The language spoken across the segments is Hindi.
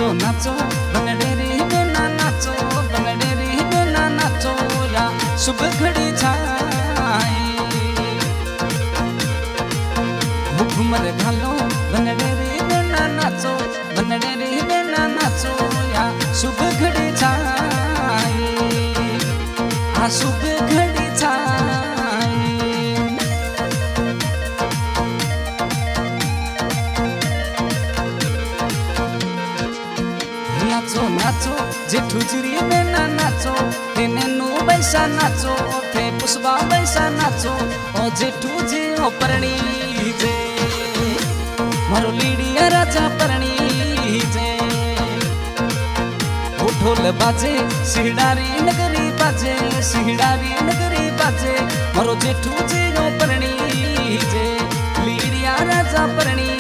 नाचो नाचो बनडेरी बेना नाचो बनडेरी बेना नाचो या शुभ घड़ी छाई घुमर घालो बनडेरी बेना नाचो बनडेरी बेना नाचो या शुभ घड़ी छाई आ शुभ घड़ी छाई नाचो नाचो जेठू जिरी बेना नाचो थे नेनू बैसा नाचो थे पुष्पा बैसा नाचो ओ जेठू जी ओ परणी जे मारो लीडिया राजा परणी जे ओ ढोल बाजे सिहडारी नगरी बाजे सिहडारी नगरी बाजे मारो जेठू जी ओ परणी जे लीडिया राजा परणी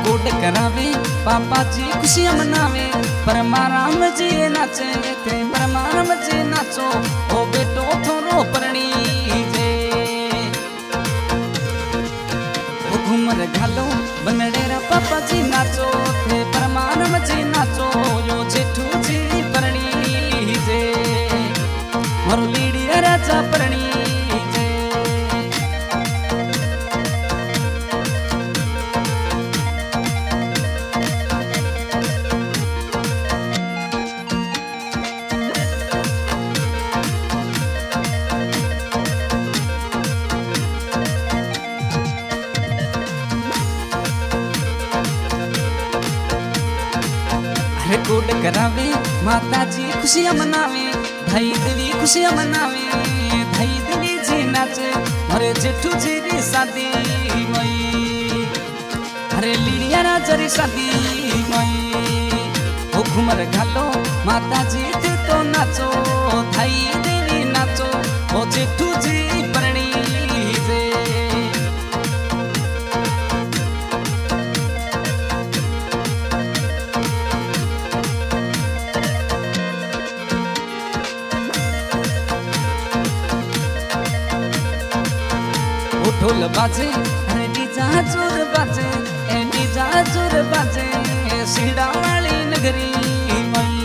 गोड करावे पापा जी खुशियां मनावे परमाराम जी नाचे थे परमाराम जी नाचो ओ बेटो थोरो परणी जे ओ घुमर घालो बनडेरा पापा जी नाचो थे परमाराम जी नाचो यो जेठू जी परणी जे मारो लीडिया राजा परणी गोड करावे माता जी खुशियां मनावे भाई देवी खुशियां मनावे भाई देवी जी नाचे अरे जेठू जी री शादी मई अरे लीडिया राजा री शादी मई ओ घुमर घालो माता जी थे तो नाचो भाई देवी नाचो ओ जेठू जी परणी जे ढोल बाजे डीजा जोर बाजे डीजा जोर बाजे सिहड़ा वाली नगरी मई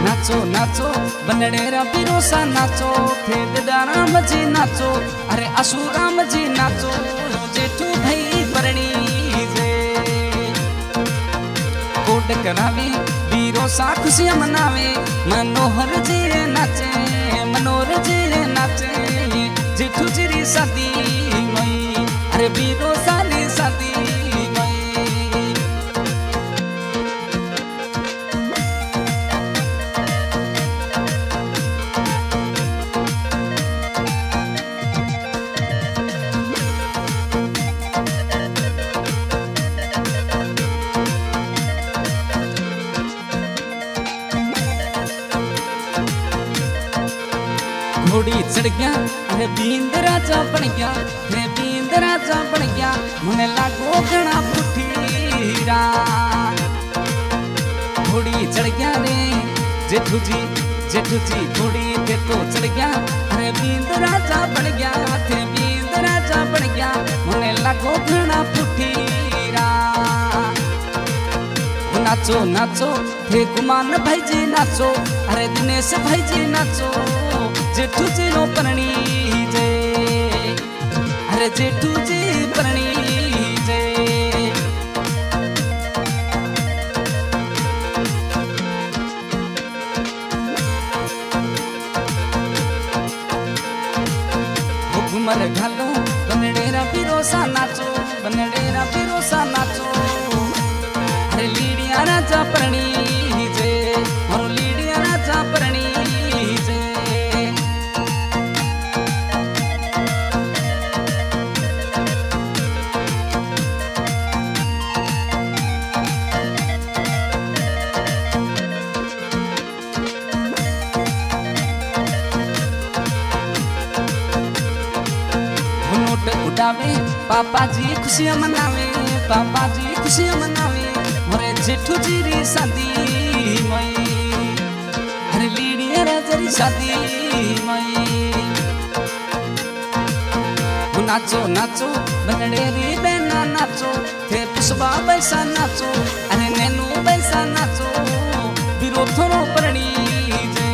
नाचो नाचो बनडेरा बिरोसा नाचो थे राम जी नाचो अरे असुराम जी नाचो जेठू भाई परणी जे कोड करावे बिरोसा खुशियां मनावे मनोहर जी नाचे मनोहर जी नाचे जेठू जी री शादी मई अरे बीरो साली शादी मई घोड़ी चढ़ गया अरे बींद राजा बन गया मैं बींद राजा बन गया मुने लागो घना पुठीरा घोड़ी चढ़ गया रे जेठू जी घोड़ी पे तो चढ़ गया अरे बींद राजा बन गया थे बींद राजा बन गया मुने लागो घना पुठीरा नाचो नाचो थे गुमान भाई जी नाचो अरे दिनेश भाई जी नाचो जेठू जी नो परणी जे अरे जेठू जी परणी जे घुमर घालो बनडेरा बिरोसा नाचो बनडेरा बिरोसा नाचो अरे लीडिया राजा परणी जे मारो लीडिया राजा परणी जे उड़ावे पापा जी खुशियाँ मनावे, पापा जी खुशियाँ मनावे, मोरे जेठू जी री शादी मई, अरे लीडिया राजा री शादी मई। नाचो नाचो बनडेरी बेना नाचो, थे पुष्पा बैसा नाचो, अरे नैनू बैसा नाचो, बिरो थोरो परणी जे।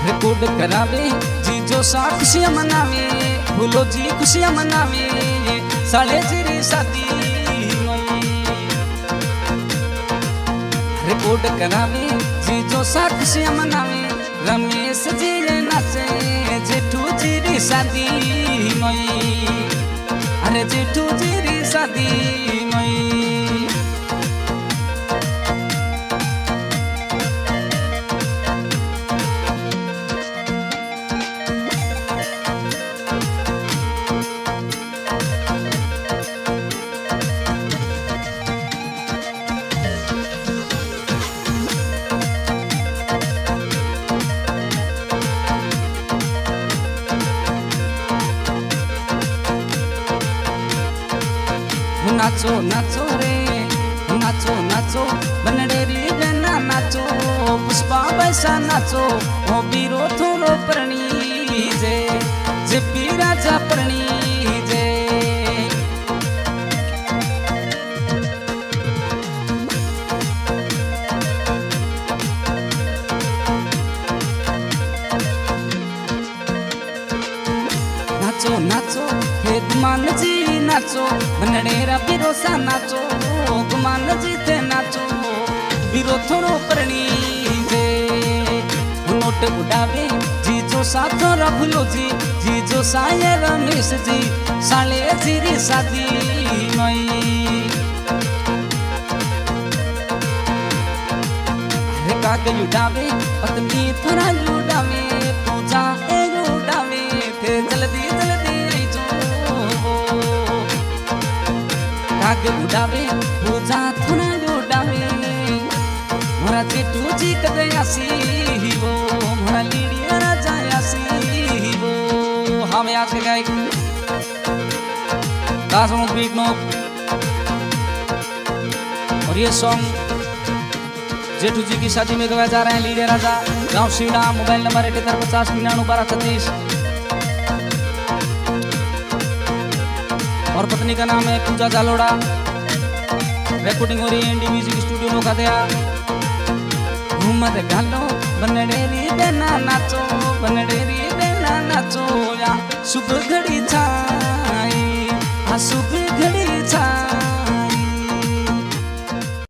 रिकॉर्ड करावे जी जो सा खुशियाँ मनावे, फूलो जी खुशियाँ मनावे, साले जी री शादी मई। रिकॉर्ड करावे जी जो सा खुशियाँ मनावे, रमेश जी रे नाचे, जेठू जी री शादी मई, अरे जेठू जी री शादी मई। नाचो नाचो रे नाचो नाचो बनडेरी बेना नाचो, पुष्पा बैसा नाचो, ओ बीरो थोरो परणी जे, जे पी राजा परणी जे। नाचो नाचो हे गुमान जी नाचो, बनडेरा बिरोसा नाचो, गुमान जी थे नाचो, बिरो थोरो परणी जे। नोट उड़ावे जी जो सा थोरा भूलो जी, जी जो सा ये रमेश जी, साले जी री शादी मई। अरे कागज उड़ावे पत्नी थोड़ा उड़ावे, पूजा ए उड़ावे, थे जल्दी जल्दी काग उड़ावे, पूजा थोड़ा उड़ावे, मोरा जेठू जी कदे आसी वो, मोरा लीडिया राजा आसी वो। हम यहाँ से गायक दासों बीट नो, और ये सॉन्ग जेठू जी की शादी में गवाए जा रहे हैं। लीडिया राजा, गांव सीड़ा, मोबाइल नंबर 7850 और पत्नी का नाम है पूजा जालोड़ा। रिकॉर्डिंग हो रही है इंडी म्यूजिक स्टूडियो नौखादिया। घूमर गालो बनडेरी बेना नाचो, बनडेरी बेना नाचो, या शुभ घड़ी छाई, शुभ